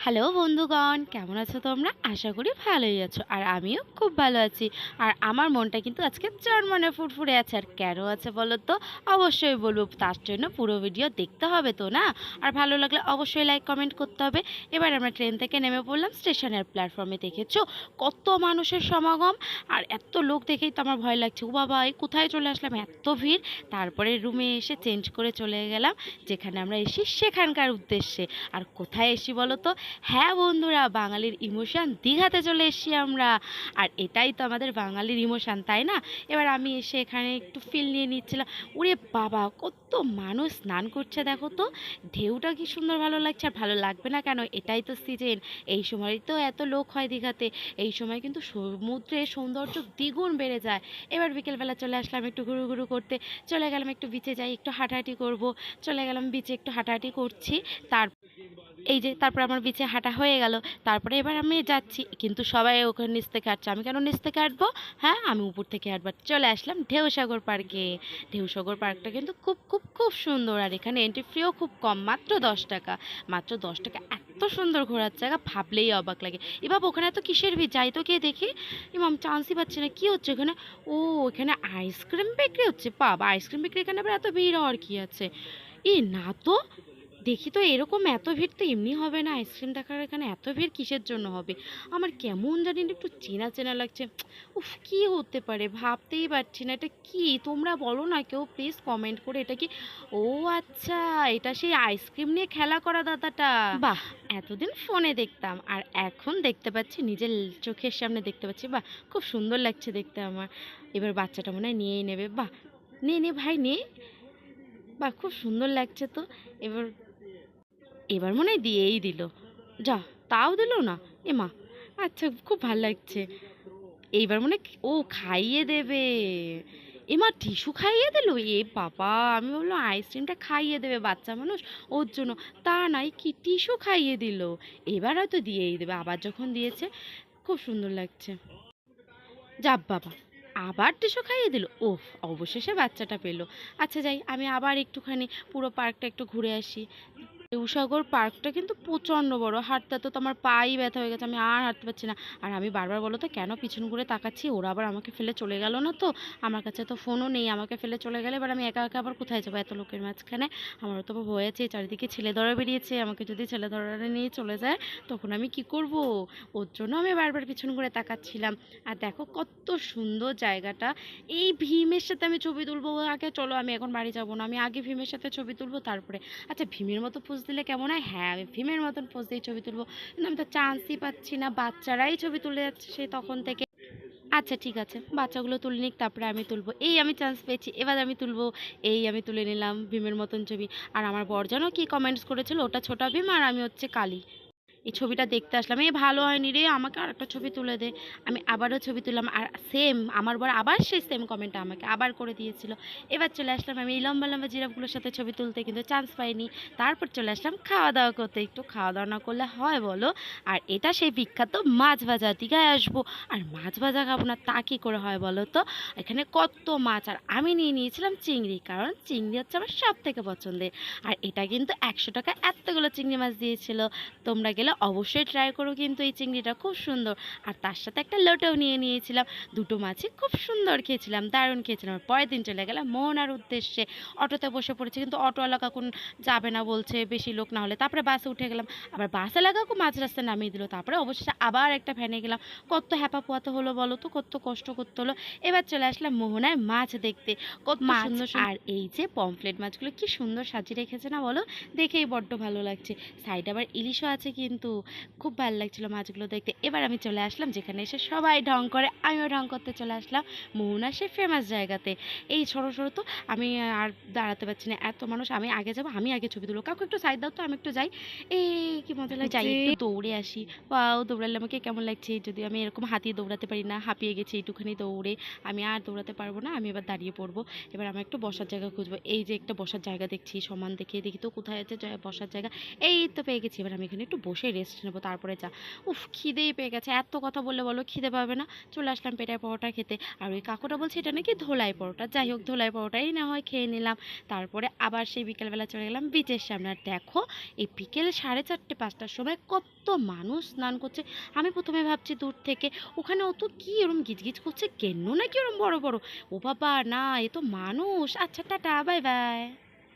Hello বন্ধুগণ, কেমন আছো তোমরা? আশা করি ভালোই আছো। আর আমিও খুব ভালো আছি। আর আমার মনটা কিন্তু আজকে চনমনে ফুরফুরে আছে। আর কেন আছে বলো তো? অবশ্যই বলবো। তার জন্য পুরো ভিডিও দেখতে হবে তো, না? আর ভালো লাগলে অবশ্যই লাইক কমেন্ট করতে হবে। এবার আমরা ট্রেন থেকে নেমে পড়লাম স্টেশনের প্ল্যাটফর্মে। দেখেছো কত মানুষের সমাগম? আর এত লোক দেখেই তো আমার ভয় লাগছে। ও বাবা, এই কোথায় চলে আসলাম, এত ভিড়! তারপরে রুমে এসে চেঞ্জ করে চলে গেলাম যেখানে আমরা এসি সেখানকার উদ্দেশ্যে। আর কোথায় এসি বলো তো? হ্যাঁ বন্ধুরা, বাঙালির ইমোশন দীঘাতে চলে এসেছি আমরা। আর এটাই তো আমাদের বাঙালির ইমোশন, তাই না? এবার আমি এসে এখানে একটু ফিল নিয়ে নিচ্ছিলাম। ওরে বাবা, কত মানুষ স্নান করছে দেখো তো! ঢেউটা কি সুন্দর ভালো লাগছে। আর ভালো লাগবে না কেন? এটাই তো সিজন। এই সময় তো এত লোক হয় দীঘাতে। এই সময় কিন্তু সমুদ্রের সৌন্দর্য দ্বিগুণ বেড়ে যায়। এবার বিকেলবেলা চলে আসলাম একটু ঘুরু ঘুরু করতে। চলে গেলাম একটু বিচে যাই, একটু হাঁটাহাঁটি করব। চলে গেলাম বিচে, একটু হাঁটাহাঁটি করছি। তার এই যে তারপর আমার বিছে হাঁটা হয়ে গেল। তারপরে এবার আমি যাচ্ছি, কিন্তু সবাই ওখানে নিচ থেকে হাঁটছে। আমি কেন নিচ থেকে হাঁটবো? হ্যাঁ, আমি উপর থেকে হাঁটবার চলে আসলাম ঢেউসাগর পার্কে। ঢেউসাগর পার্কটা কিন্তু খুব খুব খুব সুন্দর। আর এখানে এন্ট্রি ফিও খুব কম, মাত্র 10 টাকা। মাত্র 10 টাকা এত সুন্দর ঘোরার জায়গা, ভাবলেই অবাক লাগে। এবার ওখানে এত কিসের ভিড়, যাই তো গিয়ে দেখি। আমি চান্সই পাচ্ছি না, কি হচ্ছে এখানে? ও, এখানে আইসক্রিম বিক্রি হচ্ছে। বাবা, আইসক্রিম বিক্রি এখানে আবার এত ভিড় হওয়ার কি আছে? না তো, দেখি তো এরকম এত ভিড় তো এমনি হবে না। আইসক্রিম দেখার এখানে এত ভিড় কিসের জন্য হবে? আমার কেমন জানি না একটু চেনা চেনা লাগছে। উফ, কি হতে পারে ভাবতেই পারছি না। এটা কি, তোমরা বলো না কেউ প্লিজ কমেন্ট করে, এটা কি? ও আচ্ছা, এটা সেই আইসক্রিম নিয়ে খেলা করা দাদাটা। বাহ, এতদিন ফোনে দেখতাম আর এখন দেখতে পাচ্ছি, নিজের চোখের সামনে দেখতে পাচ্ছি। বাহ, খুব সুন্দর লাগছে দেখতে আমার। এবার বাচ্চাটা মনে হয় নিয়েই নেবে। বাহ, নে নে ভাই নে। বাহ, খুব সুন্দর লাগছে তো। এবার এবার মনে হয় দিয়েই দিল। যা, তাও দিল না। মা, আচ্ছা, খুব ভাল লাগছে। এইবার মনে হয় ও খাইয়ে দেবে। মা, টিস্যু খাইয়ে দিল। বাবা, আমি বললাম আইসক্রিমটা খাইয়ে দেবে বাচ্চা মানুষ, ওর জন্য। তা নাই, কি টিস্যু খাইয়ে দিল। এবার হয়তো দিয়েই দেবে। আবার যখন দিয়েছে, খুব সুন্দর লাগছে। যা বাবা, আবার টিস্যু খাইয়ে দিল। ওফ, অবশেষে বাচ্চাটা পেলো। আচ্ছা যাই, আমি আবার একটুখানি পুরো পার্কটা একটু ঘুরে আসি। ঢেউসাগর পার্কটা কিন্তু প্রচণ্ড বড়। হাঁটতে তো আমার পাই ব্যথা হয়ে গেছে, আমি আর হাঁটতে পারছি না। আর আমি বারবার বলো তো কেন পিছন ঘুরে তাকাচ্ছি? ওরা আবার আমাকে ফেলে চলে গেল না তো? আমার কাছে তো ফোনও নেই, আমাকে ফেলে চলে গেলে এবার আমি একা একা আবার কোথায় যাবো এত লোকের মাঝখানে? আমারও তো ভয় আছে, চারিদিকে ছেলে ধরা বেরিয়েছে। আমাকে যদি ছেলে ধরা নিয়ে চলে যায়, তখন আমি কি করব? ওর জন্য আমি বারবার পিছন ঘুরে তাকাচ্ছিলাম। আর দেখো কত সুন্দর জায়গাটা। এই ভীমের সাথে আমি ছবি তুলবো আগে। চলো, আমি এখন বাড়ি যাবো না, আমি আগে ভীমের সাথে ছবি তুলবো তারপরে। আচ্ছা, ভীমের মতো পোজ দিলে কেমন হয়? হ্যাঁ, আমি ভীমের মতন পোজ দিয়ে ছবি তুলবো। কিন্তু আমি তো চান্সই পাচ্ছি না, বাচ্চারাই ছবি তুলে যাচ্ছে সেই তখন থেকে। আচ্ছা ঠিক আছে, বাচ্চাগুলো তুলে নিক, তারপরে আমি তুলবো। এই আমি চান্স পেয়েছি, এবার আমি তুলবো। এই আমি তুলে নিলাম ভীমের মতন ছবি। আর আমার বরজানও কি কমেন্টস করেছিল, ওটা ছোটা ভীম আর আমি হচ্ছে কালী। এই ছবিটা দেখতে আসলাম। ভালো হয়নি রে, আমাকে আর একটা ছবি তুলে দে। আমি আবারও ছবি তুললাম, আর সেম আমার বর আবার সেই সেম কমেন্টটা আমাকে আবার করে দিয়েছিল। এবার চলে আসলাম আমি এই লম্বা লম্বা জিরাফগুলোর সাথে ছবি তুলতে, কিন্তু চান্স পাইনি। তারপর চলে আসলাম খাওয়া দাওয়া করতে। একটু খাওয়া দাওয়া না করলে হয় বলো? আর এটা সেই বিখ্যাত মাছ ভাজা। দীঘায় আসবো আর মাছ ভাজা খাবো না, তা কী করে হয় বলো তো? এখানে কত মাছ, আর আমি নিয়ে নিয়েছিলাম চিংড়ি, কারণ চিংড়ি হচ্ছে আমার সব থেকে পছন্দের। আর এটা কিন্তু 100 টাকা এতগুলো চিংড়ি মাছ দিয়েছিল। তোমরা গেলে অবশ্যই ট্রাই করো, কিন্তু এই চিংড়িটা খুব সুন্দর। আর তার সাথে একটা লোটেও নিয়ে নিয়েছিলাম। দুটো মাছই খুব সুন্দর খেয়েছিলাম, দারুণ খেয়েছিলাম। আর পরের দিন চলে গেলাম মোহনার উদ্দেশ্যে। অটোতে বসে পড়েছে, কিন্তু অটোওয়ালা কাকুন যাবে না বলছে, বেশি লোক না হলে। তারপরে বাসে উঠে গেলাম, আবার বাসওয়ালা কাকু মাঝ রাস্তায় নামিয়ে দিল। তারপরে অবশেষে আবার একটা ভ্যানে গেলাম। কত হ্যাপা পোয়াতে হলো বলো তো, কত কষ্ট করতে হলো। এবার চলে আসলাম মোহনায় মাছ দেখতে। কত সুন্দর সুন্দর। আর এই যে পমফ্লেট মাছগুলো কি সুন্দর সাজিয়ে রেখেছে না বলো? দেখেই বড্ড ভালো লাগছে। সাইডে আবার ইলিশও আছে কিন্তু। খুব ভালো লাগছিল মাছগুলো দেখতে। এবার আমি চলে আসলাম যেখানে এসে সবাই ঢং করে, আমিও ঢং করতে চলে আসলাম মোহনার সে ফেমাস জায়গাতে। এই সরো সরো তো, আমি আর দাঁড়াতে পারছি না, এত মানুষ। আমি আগে যাবো, আমি আগে ছবি তুলবো। কাকু একটু সাইড দাও তো, আমি একটু যাই। এই কি মজা লাগছে। যাই, একটু দৌড়ে আসি। পাও দৌড়ালে আমাকে কেমন লাগছে? যদি আমি এরকম হাতিয়ে দৌড়াতে পারি না, হাঁপিয়ে গেছি এইটুখানি দৌড়ে। আমি আর দৌড়াতে পারবো না, আমি এবার দাঁড়িয়ে পড়বো। এবার আমার একটু বসার জায়গা খুঁজবো। এই যে একটা বসার জায়গা দেখছি, সমান দেখে দেখি তো কোথায় আছে বসার জায়গা। এই তো পেয়ে গেছি। এবার আমি এখানে একটু বসে রেস্ট নেবো, তারপরে যা। উফ, খিদেই পেয়ে গেছে, এত কথা বললে বলো খিদে পাবে না? চলে আসলাম পেটাই পরোটা খেতে। আর ওই কাকুটা বলছে এটা নাকি ধোলাই পরোটা, যাই হোক ধোলাই পরোটাই না হয় খেয়ে নিলাম। তারপরে আবার সেই বিকেলবেলা চলে গেলাম বিচের সামনে। আর দেখো, এই বিকেল 4:30-5টার সময় কত মানুষ স্নান করছে। আমি প্রথমে ভাবছি দূর থেকে ওখানে অত কি ওরম গিজগিজ করছে কেন, নাকি ওরম বড় বড়। ও বাবা না, এ তো মানুষ। আচ্ছা, টাটা, বাই বাই।